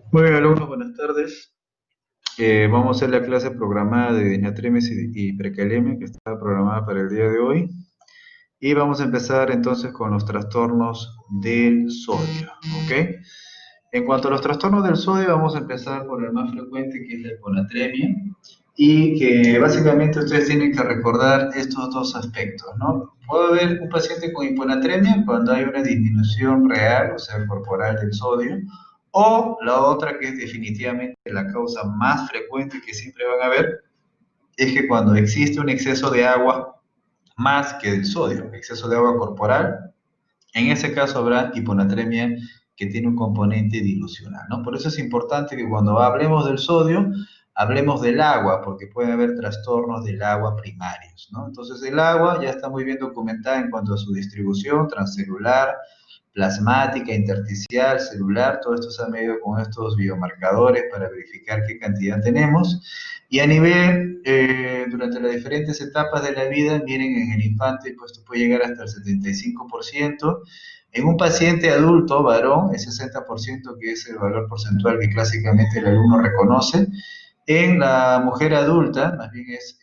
Muy bien, alumnos, buenas tardes. Vamos a hacer la clase programada de diatremis y precalemia que está programada para el día de hoy. Y vamos a empezar entonces con los trastornos del sodio, ¿ok? En cuanto a los trastornos del sodio, vamos a empezar por el más frecuente, que es la hiponatremia, y que básicamente ustedes tienen que recordar estos dos aspectos, ¿no? Puede haber un paciente con hiponatremia cuando hay una disminución real, o sea, corporal del sodio, o la otra, que es definitivamente la causa más frecuente que siempre van a ver, es que cuando existe un exceso de agua más que del sodio, exceso de agua corporal, en ese caso habrá hiponatremia que tiene un componente dilucional, ¿no? Por eso es importante que cuando hablemos del sodio, hablemos del agua, porque puede haber trastornos del agua primarios, ¿no? Entonces el agua ya está muy bien documentada en cuanto a su distribución transcelular, plasmática, intersticial, celular, todo esto se ha medido con estos biomarcadores para verificar qué cantidad tenemos. Y a nivel, durante las diferentes etapas de la vida, miren, en el infante, pues esto puede llegar hasta el 75%. En un paciente adulto, varón, el 60%, que es el valor porcentual que clásicamente el alumno reconoce. En la mujer adulta, más bien es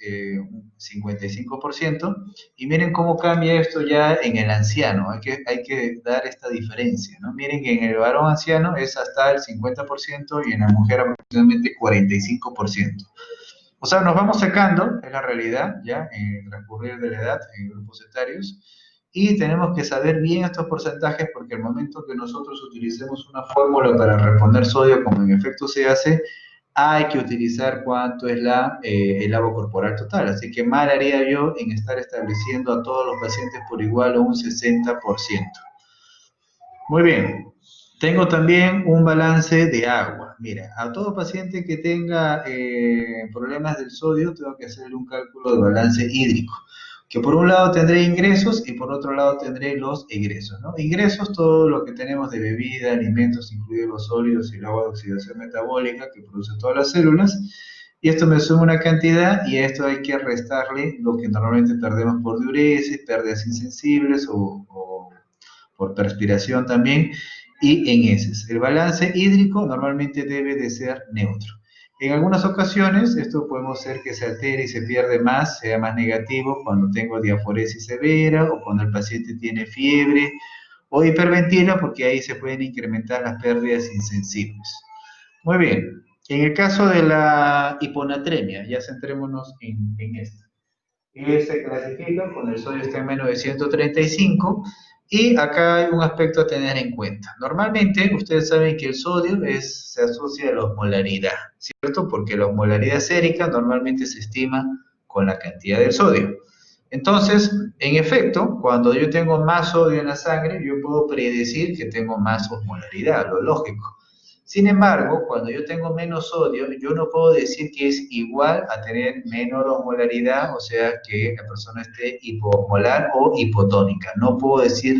un 55%. Y miren cómo cambia esto ya en el anciano. Hay que dar esta diferencia, ¿no? Miren que en el varón anciano es hasta el 50% y en la mujer aproximadamente 45%. O sea, nos vamos secando, es la realidad, ya, en el transcurrir de la edad, en grupos etarios, y tenemos que saber bien estos porcentajes porque al momento que nosotros utilicemos una fórmula para responder sodio, como en efecto se hace, hay que utilizar cuánto es el agua corporal total. Así que mal haría yo en estar estableciendo a todos los pacientes por igual o un 60%. Muy bien. Tengo también un balance de agua. Mira, a todo paciente que tenga problemas del sodio, tengo que hacerle un cálculo de balance hídrico, que por un lado tendré ingresos y por otro lado tendré los egresos, ¿no? Ingresos, todo lo que tenemos de bebida, alimentos, incluidos los sólidos y el agua de oxidación metabólica que produce todas las células. Y esto me suma una cantidad y a esto hay que restarle lo que normalmente perdemos por diuresis, pérdidas insensibles o por perspiración también, y en heces. El balance hídrico normalmente debe de ser neutro. En algunas ocasiones esto podemos ser que se altere y se pierde más, sea más negativo cuando tengo diaforesis severa o cuando el paciente tiene fiebre o hiperventila, porque ahí se pueden incrementar las pérdidas insensibles. Muy bien. En el caso de la hiponatremia, ya centrémonos en esta. Se clasifica cuando el sodio está en menos de 135 y acá hay un aspecto a tener en cuenta. Normalmente ustedes saben que el sodio se asocia a la osmolaridad, ¿cierto? Porque la osmolaridad sérica normalmente se estima con la cantidad del sodio. Entonces, en efecto, cuando yo tengo más sodio en la sangre, yo puedo predecir que tengo más osmolaridad, lo lógico. Sin embargo, cuando yo tengo menos sodio, yo no puedo decir que es igual a tener menor osmolaridad, o sea, que la persona esté hipoosmolar o hipotónica. No puedo decir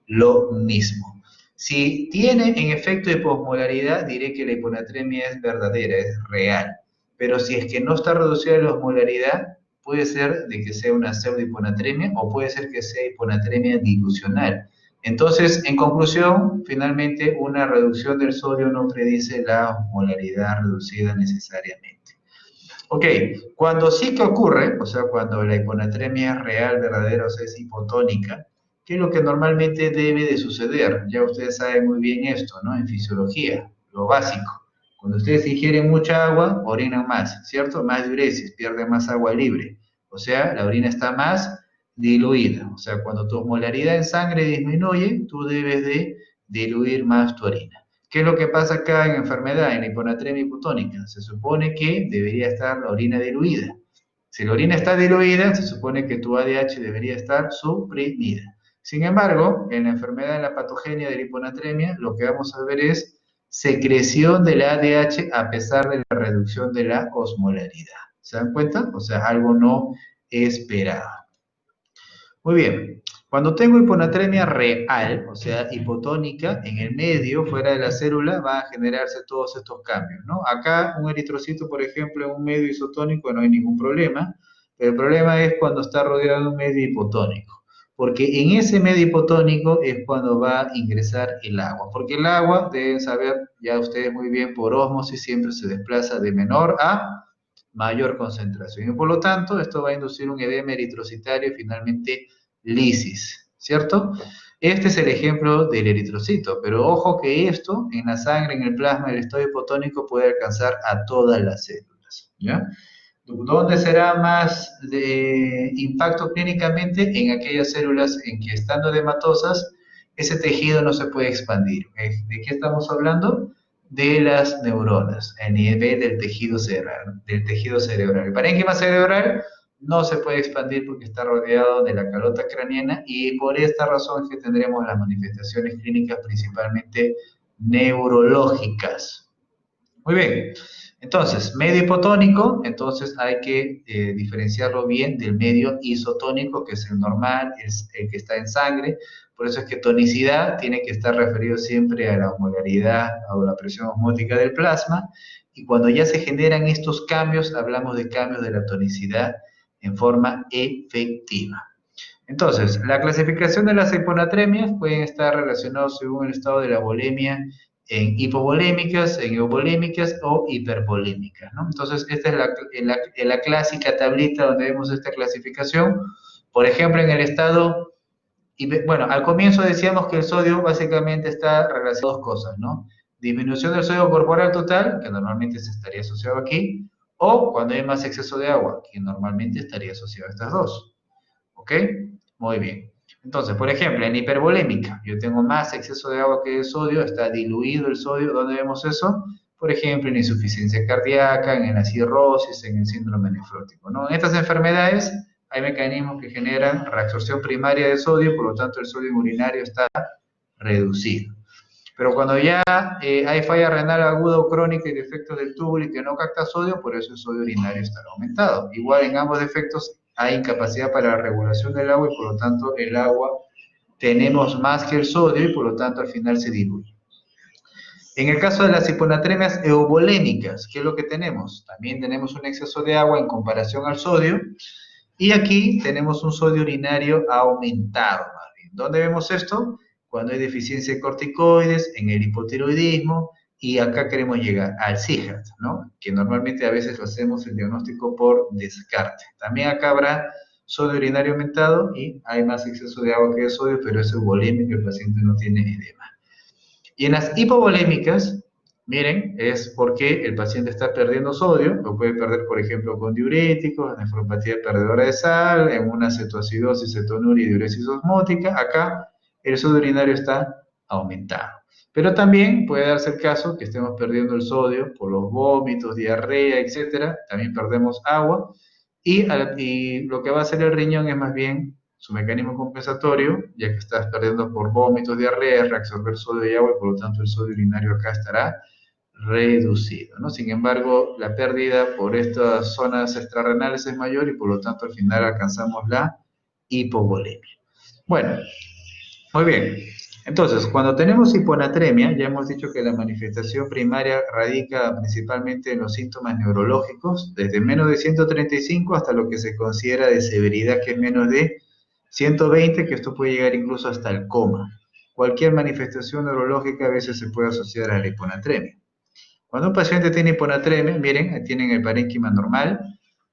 lo mismo. Si tiene en efecto hiposmolaridad, diré que la hiponatremia es verdadera, es real. Pero si es que no está reducida la osmolaridad, puede ser de que sea una pseudohiponatremia o puede ser que sea hiponatremia dilucional. Entonces, en conclusión, finalmente una reducción del sodio no predice la osmolaridad reducida necesariamente. Ok, cuando sí que ocurre, o sea, cuando la hiponatremia es real, verdadera, o sea, es hipotónica, ¿qué es lo que normalmente debe de suceder? Ya ustedes saben muy bien esto, ¿no? En fisiología, lo básico. Cuando ustedes ingieren mucha agua, orinan más, ¿cierto? Más diuresis, pierden más agua libre. O sea, la orina está más diluida. O sea, cuando tu osmolaridad en sangre disminuye, tú debes de diluir más tu orina. ¿Qué es lo que pasa acá en enfermedad, en hiponatremia hipotónica? Se supone que debería estar la orina diluida. Si la orina está diluida, se supone que tu ADH debería estar suprimida. Sin embargo, en la enfermedad, en la patogenia de la hiponatremia, lo que vamos a ver es secreción del ADH a pesar de la reducción de la osmolaridad. ¿Se dan cuenta? O sea, algo no esperado. Muy bien. Cuando tengo hiponatremia real, o sea, hipotónica, en el medio, fuera de la célula, van a generarse todos estos cambios, ¿no? Acá un eritrocito, por ejemplo, en un medio isotónico no hay ningún problema, pero el problema es cuando está rodeado de un medio hipotónico. porque en ese medio hipotónico es cuando va a ingresar el agua, porque el agua, deben saber ya ustedes muy bien, por ósmosis siempre se desplaza de menor a mayor concentración, y por lo tanto esto va a inducir un edema eritrocitario y finalmente lisis, ¿cierto? Este es el ejemplo del eritrocito, pero ojo que esto en la sangre, en el plasma, el estado hipotónico puede alcanzar a todas las células, ¿ya? ¿Dónde será más de impacto clínicamente? En aquellas células en que estando edematosas, ese tejido no se puede expandir. ¿De qué estamos hablando? De las neuronas, a nivel del tejido cerebral. El parénquima cerebral no se puede expandir porque está rodeado de la calota craneana y por esta razón es que tendremos las manifestaciones clínicas principalmente neurológicas. Muy bien. Entonces, medio hipotónico, entonces hay que diferenciarlo bien del medio isotónico, que es el normal, es el que está en sangre. Por eso es que tonicidad tiene que estar referido siempre a la osmolaridad o la presión osmótica del plasma. Y cuando ya se generan estos cambios, hablamos de cambios de la tonicidad en forma efectiva. Entonces, la clasificación de las hiponatremias pueden estar relacionados según el estado de la volemia en hipovolémicas, en euvolémicas o hipervolémicas, ¿no? Entonces, esta es la clásica tablita donde vemos esta clasificación. Por ejemplo, en el estado, bueno, al comienzo decíamos que el sodio básicamente está relacionado a dos cosas, ¿no? Disminución del sodio corporal total, que normalmente se estaría asociado aquí, o cuando hay más exceso de agua, que normalmente estaría asociado a estas dos. ¿Ok? Muy bien. Entonces, por ejemplo, en hipervolémica, yo tengo más exceso de agua que de sodio, está diluido el sodio. ¿Dónde vemos eso? Por ejemplo, en insuficiencia cardíaca, en la cirrosis, en el síndrome nefrótico, ¿no? En estas enfermedades hay mecanismos que generan reabsorción primaria de sodio, por lo tanto el sodio urinario está reducido. Pero cuando ya hay falla renal aguda o crónica y defectos del túbulo y que no capta sodio, por eso el sodio urinario está aumentado. Igual en ambos defectos hay incapacidad para la regulación del agua y por lo tanto el agua tenemos más que el sodio y por lo tanto al final se diluye. En el caso de las hiponatremias euvolémicas, ¿qué es lo que tenemos? También tenemos un exceso de agua en comparación al sodio y aquí tenemos un sodio urinario aumentado. ¿Dónde vemos esto? Cuando hay deficiencia de corticoides, en el hipotiroidismo, y acá queremos llegar al CIGAT, ¿no? Que normalmente a veces lo hacemos el diagnóstico por descarte. También acá habrá sodio urinario aumentado y hay más exceso de agua que de sodio, pero es euvolémico, el paciente no tiene edema. Y en las hipovolémicas, miren, es porque el paciente está perdiendo sodio, lo puede perder, por ejemplo, con diuréticos, nefropatía perdedora de sal, en una cetoacidosis, cetonuria y diuresis osmótica. Acá el sodio urinario está aumentado. Pero también puede darse el caso que estemos perdiendo el sodio por los vómitos, diarrea, etcétera. También perdemos agua. Y lo que va a hacer el riñón es más bien su mecanismo compensatorio, ya que estás perdiendo por vómitos, diarrea, reabsorber sodio y agua, y por lo tanto el sodio urinario acá estará reducido, ¿no? Sin embargo, la pérdida por estas zonas extrarrenales es mayor y por lo tanto al final alcanzamos la hipovolemia. Bueno, muy bien. Entonces, cuando tenemos hiponatremia, ya hemos dicho que la manifestación primaria radica principalmente en los síntomas neurológicos, desde menos de 135 hasta lo que se considera de severidad, que es menos de 120, que esto puede llegar incluso hasta el coma. Cualquier manifestación neurológica a veces se puede asociar a la hiponatremia. Cuando un paciente tiene hiponatremia, miren, ahí tienen el parénquima normal,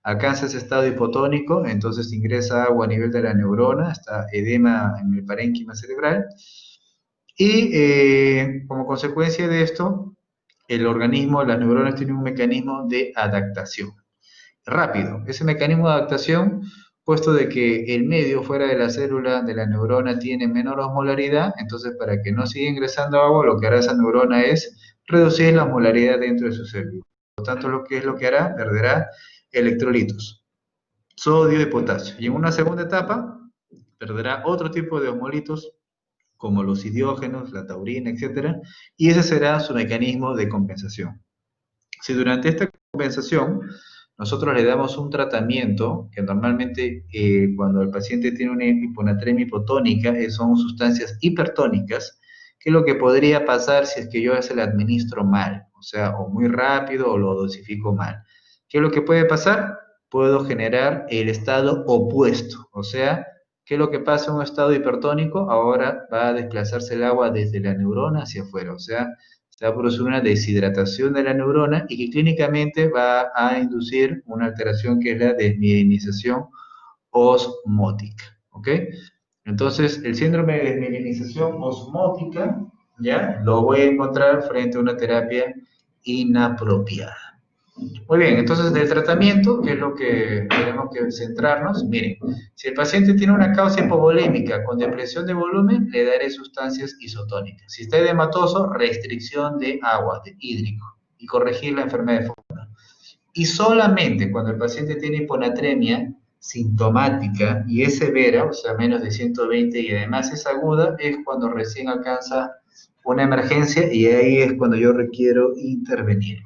alcanza ese estado hipotónico, entonces ingresa agua a nivel de la neurona, está edema en el parénquima cerebral, y como consecuencia de esto, el organismo, las neuronas tienen un mecanismo de adaptación. Rápido, ese mecanismo de adaptación, puesto de que el medio fuera de la célula de la neurona tiene menor osmolaridad, entonces para que no siga ingresando agua, lo que hará esa neurona es reducir la osmolaridad dentro de su célula. Por lo tanto, ¿qué es lo que hará? Perderá electrolitos, sodio y potasio. Y en una segunda etapa, perderá otro tipo de osmolitos, como los idiógenos, la taurina, etc. Y ese será su mecanismo de compensación. Si durante esta compensación nosotros le damos un tratamiento, que normalmente cuando el paciente tiene una hiponatremia hipotónica, son sustancias hipertónicas, que es lo que podría pasar si es que yo se la administro mal, o sea, o muy rápido o lo dosifico mal. ¿Qué es lo que puede pasar? Puedo generar el estado opuesto, o sea, ¿Qué es lo que pasa en un estado hipertónico? Ahora va a desplazarse el agua desde la neurona hacia afuera, o sea, se va a producir una deshidratación de la neurona y que clínicamente va a inducir una alteración que es la desmielinización osmótica, ¿ok? Entonces, el síndrome de desmielinización osmótica, ¿ya? Lo voy a encontrar frente a una terapia inapropiada. Muy bien, entonces del tratamiento, que es lo que tenemos que centrarnos, miren, si el paciente tiene una causa hipovolémica con depresión de volumen, le daré sustancias isotónicas. Si está edematoso, restricción de agua, de hídrico, y corregir la enfermedad de fondo. Y solamente cuando el paciente tiene hiponatremia sintomática y es severa, o sea, menos de 120 y además es aguda, es cuando recién alcanza una emergencia y ahí es cuando yo requiero intervenir.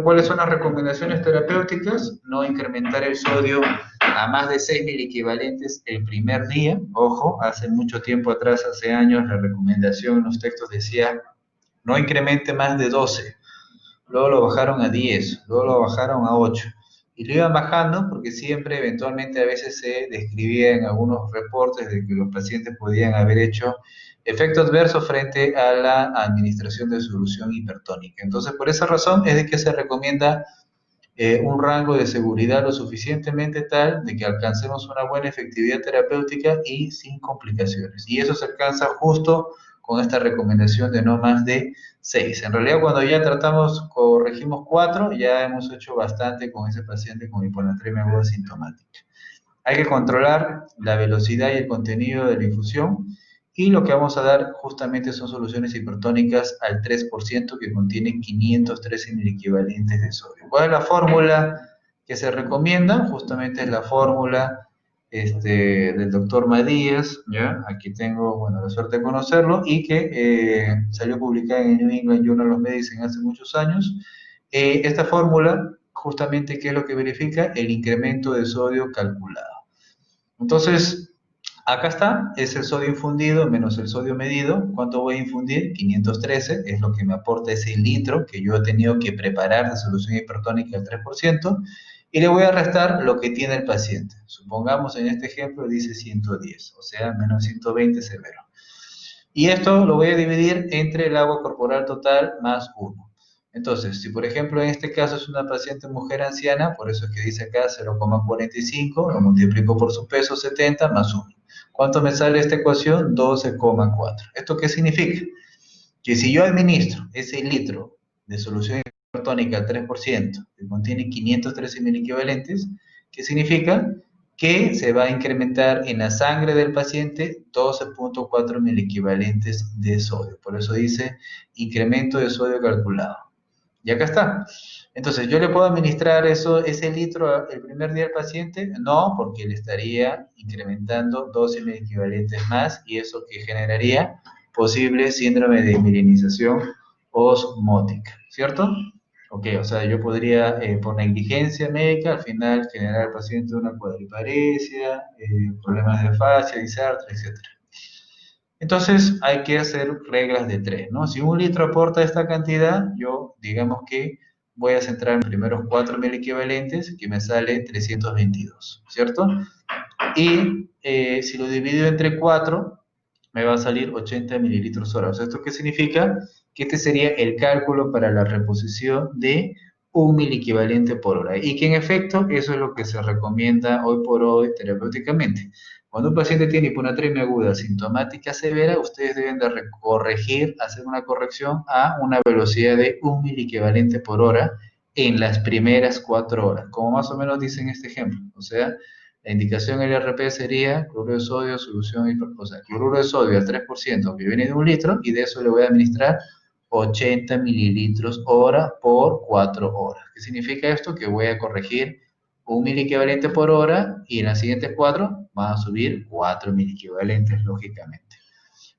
¿Cuáles son las recomendaciones terapéuticas? No incrementar el sodio a más de 6 miliequivalentes el primer día. Ojo, hace mucho tiempo atrás, hace años, la recomendación en los textos decía no incremente más de 12. Luego lo bajaron a 10, luego lo bajaron a 8. Y lo iban bajando porque siempre, eventualmente, a veces se describía en algunos reportes de que los pacientes podían haber hecho efectos adversos frente a la administración de solución hipertónica. Entonces, por esa razón es de que se recomienda un rango de seguridad lo suficientemente tal de que alcancemos una buena efectividad terapéutica y sin complicaciones. Y eso se alcanza justo con esta recomendación de no más de 6. En realidad, cuando ya tratamos, corregimos 4, ya hemos hecho bastante con ese paciente con hiponatremia aguda sintomática. Hay que controlar la velocidad y el contenido de la infusión y lo que vamos a dar justamente son soluciones hipertónicas al 3% que contienen 513 equivalentes de sodio. ¿Cuál es la fórmula que se recomienda? Justamente es la fórmula del doctor Madías, ¿ya? Aquí tengo, bueno, la suerte de conocerlo y que salió publicada en el New England Journal of Medicine hace muchos años. Esta fórmula, justamente, ¿qué es lo que verifica? El incremento de sodio calculado. Entonces, acá está, es el sodio infundido menos el sodio medido. ¿Cuánto voy a infundir? 513, es lo que me aporta ese litro que yo he tenido que preparar de solución hipertónica al 3%, y le voy a restar lo que tiene el paciente. Supongamos en este ejemplo dice 110, o sea, menos 120 severo. Y esto lo voy a dividir entre el agua corporal total más 1. Entonces, si por ejemplo en este caso es una paciente mujer anciana, por eso es que dice acá 0,45, lo multiplico por su peso 70 más 1. ¿Cuánto me sale esta ecuación? 12,4. ¿Esto qué significa? Que si yo administro ese litro de solución hipertónica al 3%, que contiene 513 mil equivalentes, ¿qué significa? Que se va a incrementar en la sangre del paciente 12,4 mil equivalentes de sodio. Por eso dice incremento de sodio calculado. Y acá está. Entonces, ¿yo le puedo administrar ese litro el primer día al paciente? No, porque le estaría incrementando 12 equivalentes más y eso que generaría posible síndrome de mielinización osmótica, ¿cierto? Ok, o sea, yo podría, por negligencia médica, al final generar al paciente una cuadriparesia, problemas de fascia, disartria, etc. Entonces hay que hacer reglas de 3, ¿no? Si un litro aporta esta cantidad, yo digamos que voy a centrar en los primeros 4 mil equivalentes, que me sale 322, ¿cierto? Y si lo divido entre 4, me va a salir 80 mililitros hora. O sea, ¿esto qué significa? Que este sería el cálculo para la reposición de 1 equivalente por hora. Y que en efecto eso es lo que se recomienda hoy por hoy terapéuticamente. Cuando un paciente tiene hiponatremia aguda sintomática severa, ustedes deben de corregir, hacer una corrección a una velocidad de 1 equivalente por hora en las primeras 4 horas, como más o menos dice en este ejemplo. O sea, la indicación LRP sería cloruro de sodio, solución, o sea, cloruro de sodio al 3%, que viene de 1 litro, y de eso le voy a administrar 80 mililitros hora por 4 horas. ¿Qué significa esto? Que voy a corregir 1 miliequivalente por hora y en las siguientes 4 van a subir 4 miliequivalentes, lógicamente.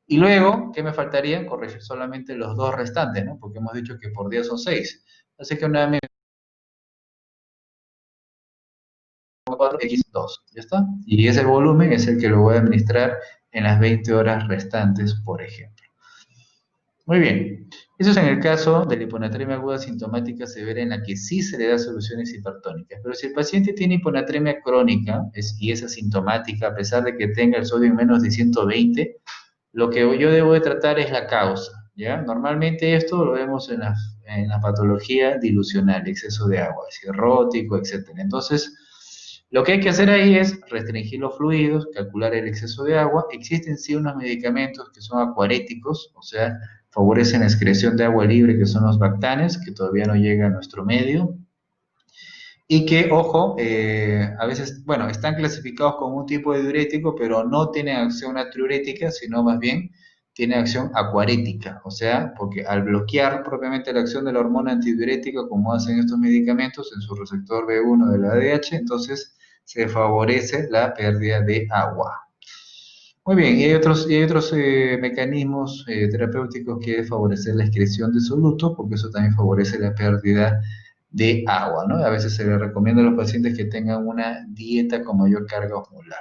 Y luego, ¿qué me faltaría? Corregir solamente los 2 restantes, ¿no? Porque hemos dicho que por día son 6. Así que nuevamente 4x2, ¿ya está? Y ese volumen es el que lo voy a administrar en las 20 horas restantes, por ejemplo. Muy bien. Eso es en el caso de la hiponatremia aguda sintomática severa en la que sí se le da soluciones hipertónicas. Pero si el paciente tiene hiponatremia crónica y es asintomática, a pesar de que tenga el sodio en menos de 120, lo que yo debo de tratar es la causa, ¿ya? Normalmente esto lo vemos en la patología dilucional, exceso de agua, cirrótico, etcétera. Entonces, lo que hay que hacer ahí es restringir los fluidos, calcular el exceso de agua. Existen sí unos medicamentos que son acuaréticos, o sea, favorecen la excreción de agua libre, que son los bactanes, que todavía no llega a nuestro medio, y que, ojo, a veces, bueno, están clasificados como un tipo de diurético, pero no tienen acción natriurética, sino más bien tienen acción acuarética, o sea, porque al bloquear propiamente la acción de la hormona antidiurética, como hacen estos medicamentos en su receptor B1 de la ADH, entonces se favorece la pérdida de agua. Muy bien, y hay otros mecanismos terapéuticos que favorecen la excreción de solutos, porque eso también favorece la pérdida de agua, ¿no? A veces se les recomienda a los pacientes que tengan una dieta con mayor carga osmolar.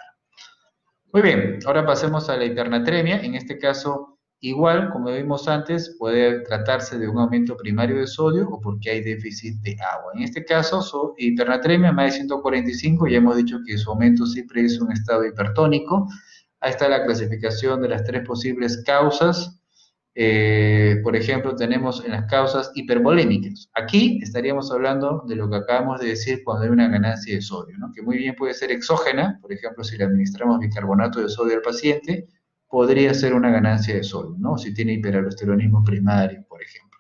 Muy bien, ahora pasemos a la hipernatremia. En este caso, igual, como vimos antes, puede tratarse de un aumento primario de sodio o porque hay déficit de agua. En este caso, hipernatremia más de 145, ya hemos dicho que su aumento siempre es un estado hipertónico. Ahí está la clasificación de las tres posibles causas. Por ejemplo, tenemos en las causas hipervolémicas. Aquí estaríamos hablando de lo que acabamos de decir cuando hay una ganancia de sodio, ¿no? Que muy bien puede ser exógena, por ejemplo, si le administramos bicarbonato de sodio al paciente, podría ser una ganancia de sodio, ¿no? Si tiene hiperaldosteronismo primario, por ejemplo.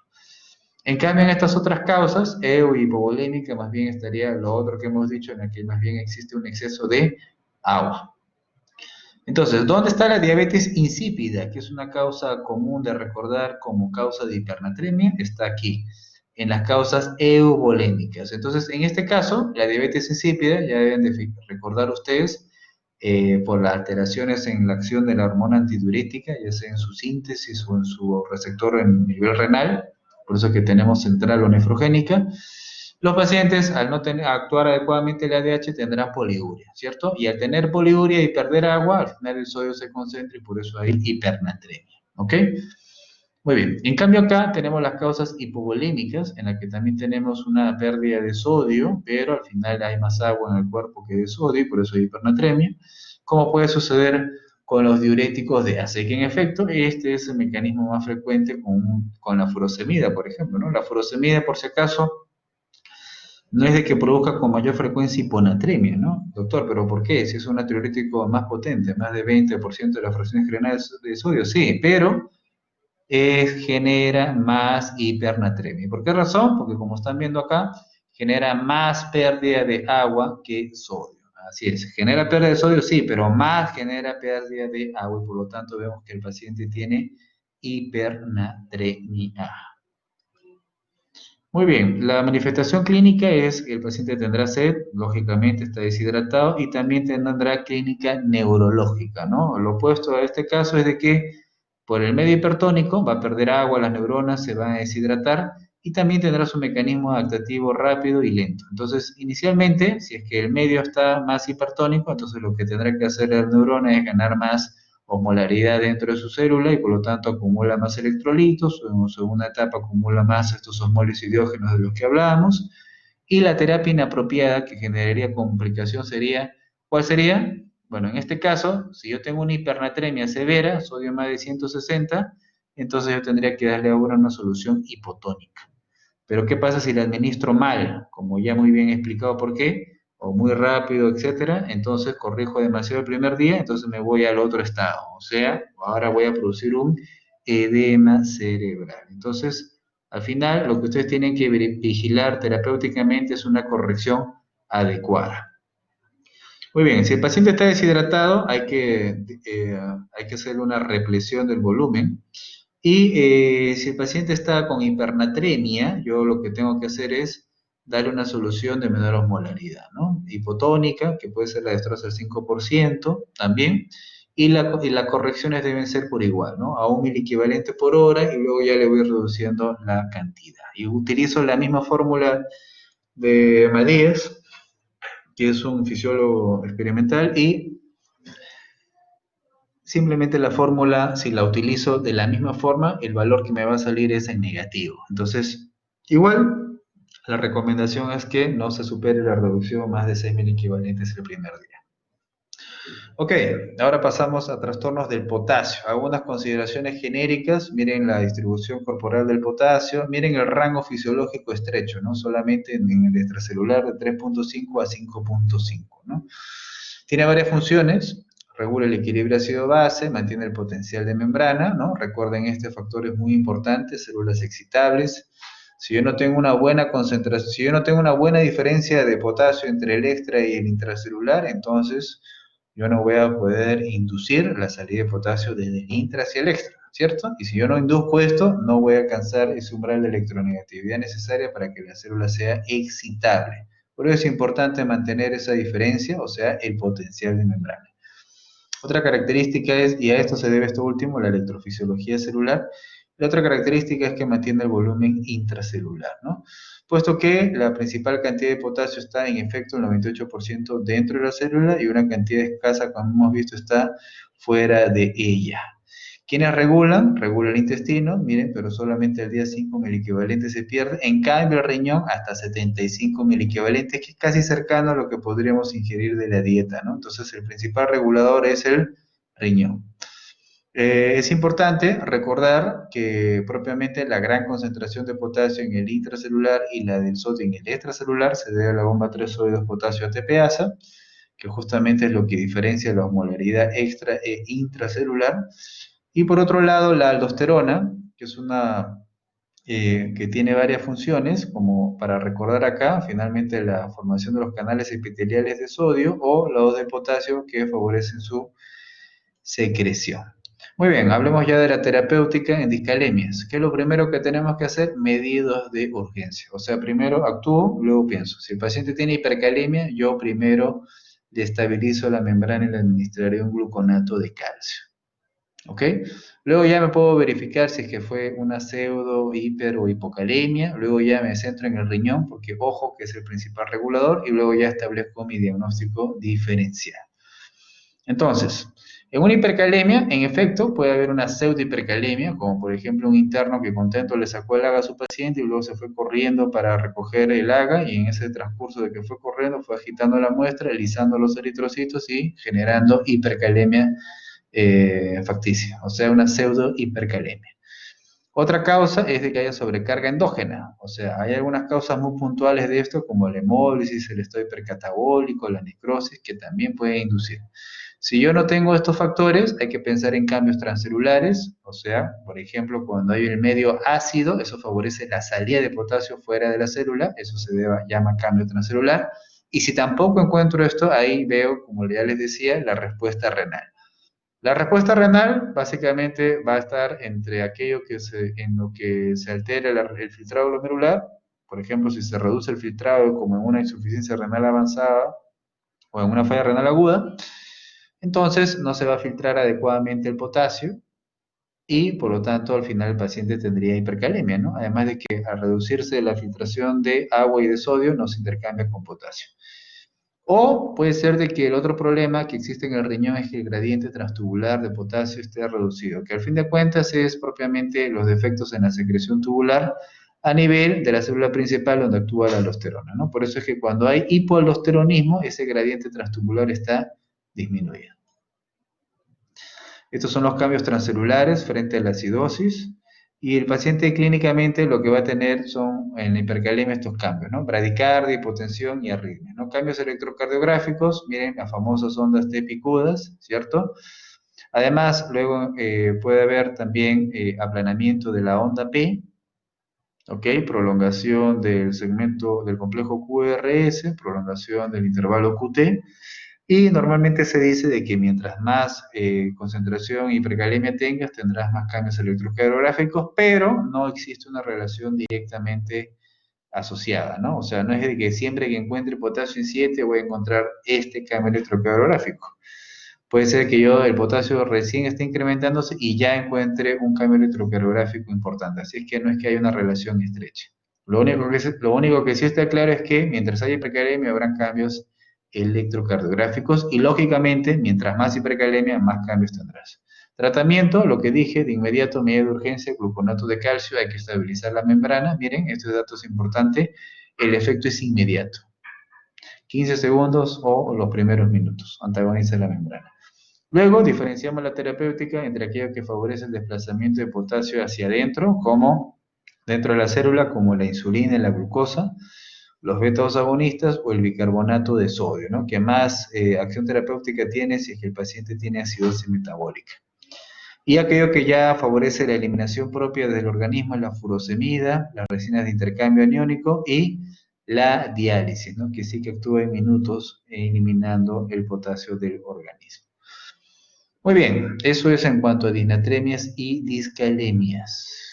En cambio, en estas otras causas, EU y hipovolémica, más bien estaría lo otro que hemos dicho, en la que más bien existe un exceso de agua. Entonces, ¿dónde está la diabetes insípida, que es una causa común de recordar como causa de hipernatremia? Está aquí, en las causas euvolémicas. Entonces, en este caso, la diabetes insípida, ya deben de recordar ustedes, por las alteraciones en la acción de la hormona antidiurética, ya sea en su síntesis o en su receptor en nivel renal, por eso es que tenemos central o nefrogénica. Los pacientes, al no actuar adecuadamente el ADH, tendrán poliuria, ¿cierto? Y al tener poliuria y perder agua, al final el sodio se concentra y por eso hay hipernatremia, ¿ok? Muy bien. En cambio acá tenemos las causas hipovolémicas, en las que también tenemos una pérdida de sodio, pero al final hay más agua en el cuerpo que de sodio y por eso hay hipernatremia, como puede suceder con los diuréticos de ACE, que en efecto este es el mecanismo más frecuente con la furosemida, por ejemplo, ¿no? La furosemida, por si acaso, no es de que produzca con mayor frecuencia hiponatremia, ¿no? Doctor, ¿pero por qué? Si es un natriurético más potente, más de 20% de las fracciones generales de sodio, sí, pero genera más hipernatremia. ¿Por qué razón? Porque como están viendo acá, genera más pérdida de agua que sodio. Así es, genera pérdida de sodio, sí, pero más genera pérdida de agua y por lo tanto vemos que el paciente tiene hipernatremia. Muy bien, la manifestación clínica es que el paciente tendrá sed, lógicamente está deshidratado y también tendrá clínica neurológica, ¿no? Lo opuesto a este caso es de que por el medio hipertónico va a perder agua, las neuronas se van a deshidratar y también tendrá su mecanismo adaptativo rápido y lento. Entonces, inicialmente, si es que el medio está más hipertónico, entonces lo que tendrá que hacer la neurona es ganar más osmolaridad dentro de su célula y por lo tanto acumula más electrolitos, o en segunda etapa acumula más estos osmoles y diógenos de los que hablábamos, y la terapia inapropiada que generaría complicación sería, ¿cuál sería? Bueno, en este caso, si yo tengo una hipernatremia severa, sodio más de 160, entonces yo tendría que darle ahora una solución hipotónica. Pero ¿qué pasa si la administro mal? Como ya muy bien explicado por qué, o muy rápido, etcétera, entonces corrijo demasiado el primer día, entonces me voy al otro estado. O sea, ahora voy a producir un edema cerebral. Entonces, al final, lo que ustedes tienen que vigilar terapéuticamente es una corrección adecuada. Muy bien, si el paciente está deshidratado, hay que hacerle una represión del volumen. Y si el paciente está con hipernatremia, yo lo que tengo que hacer es darle una solución de menor osmolaridad, ¿no? Hipotónica, que puede ser la destroza al 5% también, y las correcciones deben ser por igual, ¿no? A un miliequivalente por hora y luego ya le voy reduciendo la cantidad. Y utilizo la misma fórmula de Matías, que es un fisiólogo experimental, y simplemente la fórmula, si la utilizo de la misma forma, el valor que me va a salir es en negativo. Entonces, igual, la recomendación es que no se supere la reducción más de 6.000 equivalentes el primer día. Ok, ahora pasamos a trastornos del potasio. Algunas consideraciones genéricas, miren la distribución corporal del potasio, miren el rango fisiológico estrecho, ¿no? Solamente en el extracelular de 3.5 a 5.5, ¿no? Tiene varias funciones, regula el equilibrio ácido-base, mantiene el potencial de membrana, ¿no? Recuerden, este factor es muy importante, células excitables. Si yo no tengo una buena concentración, si yo no tengo una buena diferencia de potasio entre el extra y el intracelular, entonces yo no voy a poder inducir la salida de potasio desde el intra hacia el extra, ¿cierto? Y si yo no induzco esto, no voy a alcanzar ese umbral de electronegatividad necesaria para que la célula sea excitable. Por eso es importante mantener esa diferencia, o sea, el potencial de membrana. Otra característica es, y a esto se debe esto último, la electrofisiología celular. La otra característica es que mantiene el volumen intracelular, ¿no? Puesto que la principal cantidad de potasio está en efecto el 98% dentro de la célula y una cantidad escasa, como hemos visto, está fuera de ella. ¿Quiénes regulan? Regula el intestino, miren, pero solamente al día 5 equivalentes se pierde. En cambio, el riñón hasta 75 equivalentes, que es casi cercano a lo que podríamos ingerir de la dieta, ¿no? Entonces, el principal regulador es el riñón. Es importante recordar que propiamente la gran concentración de potasio en el intracelular y la del sodio en el extracelular se debe a la bomba 3-sodio potasio ATPasa, que justamente es lo que diferencia la osmolaridad extra e intracelular. Y por otro lado, la aldosterona, que es una que tiene varias funciones, como para recordar acá, finalmente la formación de los canales epiteliales de sodio o los de potasio que favorecen su secreción. Muy bien, hablemos ya de la terapéutica en discalemias. ¿Qué es lo primero que tenemos que hacer? Medidas de urgencia. O sea, primero actúo, luego pienso. Si el paciente tiene hipercalemia, yo primero le estabilizo la membrana y le administraré un gluconato de calcio. ¿Ok? Luego ya me puedo verificar si es que fue una pseudo, hiper o hipocalemia. Luego ya me centro en el riñón, porque ojo que es el principal regulador, y luego ya establezco mi diagnóstico diferencial. Entonces, en una hipercalemia, en efecto, puede haber una pseudohipercalemia, como por ejemplo un interno que contento le sacó el AGA a su paciente y luego se fue corriendo para recoger el AGA y en ese transcurso de que fue corriendo fue agitando la muestra, alisando los eritrocitos y generando hipercalemia facticia, o sea, una pseudohipercalemia. Otra causa es de que haya sobrecarga endógena, o sea, hay algunas causas muy puntuales de esto, como la hemólisis, el estado hipercatabólico, la necrosis, que también puede inducir. Si yo no tengo estos factores, hay que pensar en cambios transcelulares, o sea, por ejemplo, cuando hay el medio ácido, eso favorece la salida de potasio fuera de la célula, eso se llama cambio transcelular, y si tampoco encuentro esto, ahí veo, como ya les decía, la respuesta renal. La respuesta renal básicamente va a estar entre aquello en lo que se altera el filtrado glomerular, por ejemplo, si se reduce el filtrado como en una insuficiencia renal avanzada o en una falla renal aguda, entonces no se va a filtrar adecuadamente el potasio y por lo tanto al final el paciente tendría hipercalemia, ¿no? Además de que al reducirse la filtración de agua y de sodio no se intercambia con potasio. O puede ser de que el otro problema que existe en el riñón es que el gradiente transtubular de potasio esté reducido, que al fin de cuentas es propiamente los defectos en la secreción tubular a nivel de la célula principal donde actúa la aldosterona, ¿no? Por eso es que cuando hay hipoaldosteronismo, ese gradiente transtubular está disminuido. Estos son los cambios transcelulares frente a la acidosis. Y el paciente clínicamente lo que va a tener son en la hipercalemia estos cambios, ¿no? Bradicardia, hipotensión y arritmia, ¿no? Cambios electrocardiográficos, miren las famosas ondas T picudas, ¿cierto? Además, luego puede haber también aplanamiento de la onda P, ¿ok? Prolongación del segmento del complejo QRS, prolongación del intervalo QT, y normalmente se dice de que mientras más concentración y hipercalemia tengas, tendrás más cambios electrocardiográficos, pero no existe una relación directamente asociada, ¿no? O sea, no es de que siempre que encuentre potasio en 7 voy a encontrar este cambio electrocardiográfico. Puede ser que el potasio recién esté incrementándose y ya encuentre un cambio electrocardiográfico importante. Así es que no es que haya una relación estrecha. Lo único que sí está claro es que mientras haya hipercalemia habrán cambios electrocardiográficos y lógicamente, mientras más hipercalemia, más cambios tendrás. Tratamiento, lo que dije, de inmediato, medida de urgencia, gluconato de calcio, hay que estabilizar la membrana. Miren, este dato es importante, el efecto es inmediato. 15 segundos o los primeros minutos, antagoniza la membrana. Luego diferenciamos la terapéutica entre aquella que favorece el desplazamiento de potasio hacia adentro, como dentro de la célula, como la insulina y la glucosa, los beta-2 agonistas o el bicarbonato de sodio, ¿no? Que más acción terapéutica tiene si es que el paciente tiene acidosis metabólica. Y aquello que ya favorece la eliminación propia del organismo es la furosemida, las resinas de intercambio aniónico y la diálisis, ¿no? Que sí que actúa en minutos eliminando el potasio del organismo. Muy bien, eso es en cuanto a disnatremias y discalemias.